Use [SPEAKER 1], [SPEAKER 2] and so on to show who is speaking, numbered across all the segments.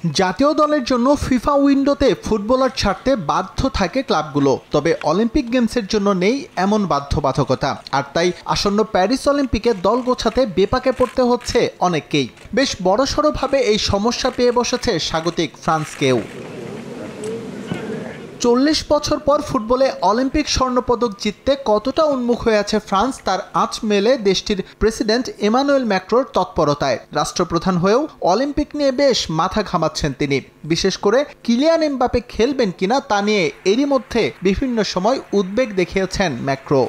[SPEAKER 1] জাতীয় দলের জন্য ফিফা উইন্ডোতে ফুটবলার ছাড়তে বাধ্য থাকে ক্লাবগুলো, তবে অলিম্পিক গেমসের জন্য নেই এমন বাধ্যবাধকতা। আর তাই আসন্ন প্যারিস অলিম্পিকে দল গোছাতে বিপাকে পড়তে হচ্ছে অনেককেই। বেশ বড়সড়ভাবে এই সমস্যা পেয়ে বসেছে স্বাগতিক ফ্রান্সকেও। 40 বছর পর ফুটবলে অলিম্পিক স্বর্ণপদক জিততে কতটা উন্মুখ হয়ে আছে ফ্রান্স, তার আঁচ মেলে দেশটির প্রেসিডেন্ট এমানুয়েল ম্যাক্রোর তৎপরতায়। রাষ্ট্রপ্রধান হয়েও অলিম্পিক নিয়ে বেশ মাথা ঘামাচ্ছেন তিনি। বিশেষ করে কিলিয়ান এমবাপে খেলবেন কিনা তা নিয়ে এরই মধ্যে বিভিন্ন সময় উদ্বেগ দেখিয়েছেন ম্যাক্রো।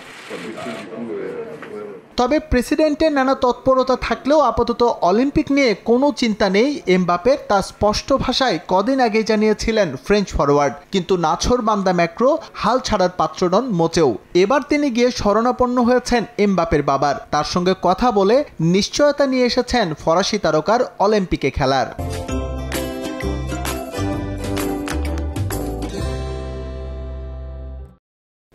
[SPEAKER 1] তবে প্রেসিডেন্টের নানা তৎপরতা থাকলেও আপাতত অলিম্পিক নিয়ে কোনো চিন্তা নেই এমবাপের, তা স্পষ্ট ভাষায় কদিন আগে জানিয়েছিলেন ফ্রেঞ্চ ফরওয়ার্ড। কিন্তু নাছোড়বান্দা ম্যাক্রো হাল ছাড়ার পাত্র নন মোটেও। এবার তিনি গিয়ে শরণাপন্ন হয়েছেন এমবাপের বাবার। তার সঙ্গে কথা বলে নিশ্চয়তা নিয়ে এসেছেন ফরাসি তারকার অলিম্পিকে খেলার।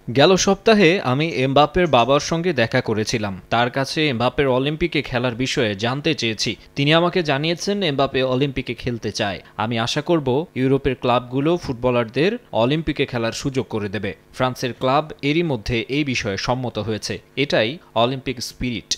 [SPEAKER 2] গেল সপ্তাহে আমি এমবাপ্পের বাবার সঙ্গে দেখা করেছিলাম। তার কাছে এমবাপ্পের অলিম্পিকে খেলার বিষয়ে জানতে চেয়েছি। তিনি আমাকে জানিয়েছেন এমবাপ্পে অলিম্পিকে খেলতে চায়। আমি আশা করব ইউরোপের ক্লাবগুলো ফুটবলারদের অলিম্পিকে খেলার সুযোগ করে দেবে। ফ্রান্সের ক্লাব এরই মধ্যে এই বিষয়ে সম্মত হয়েছে। এটাই অলিম্পিক স্পিরিট।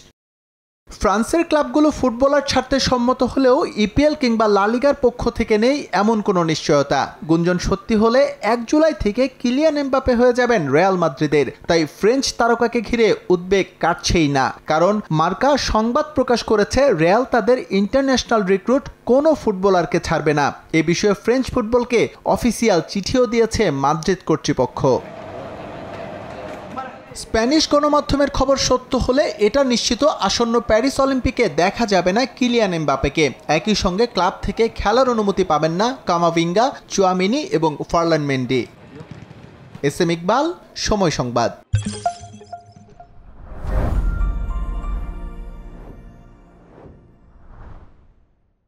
[SPEAKER 1] ফ্রান্সের ক্লাবগুলো ফুটবলার ছাড়তে সম্মত হলেও ইপিএল কিংবা লা লিগার পক্ষ থেকে নেই এমন কোনো নিশ্চয়তা। গুঞ্জন সত্যি হলে 1 জুলাই থেকে কিলিয়ান এমবাপে হয়ে যাবেন রিয়াল মাদ্রিদের। তাই ফ্রেঞ্চ তারকাকে ঘিরে উদ্বেগ কাটছেই না। কারণ মার্কা সংবাদ প্রকাশ করেছে রিয়াল তাদের ইন্টারন্যাশনাল রিক্রুট কোনো ফুটবলারকে ছাড়বে না। এ বিষয়ে ফ্রেঞ্চ ফুটবলকে অফিসিয়াল চিঠিও দিয়েছে মাদ্রিদ কর্তৃপক্ষ। স্প্যানিশ গণমাধ্যমের খবর সত্য হলে এটা নিশ্চিত আসন্ন প্যারিস অলিম্পিকে দেখা যাবে না কিলিয়ান এমবাপেকে। একই সঙ্গে ক্লাব থেকে খেলার অনুমতি পাবেন না কামাভিঙ্গা, চুয়ামিনি এবং Ferland Mendy. S M Iqbal, সময় সংবাদ।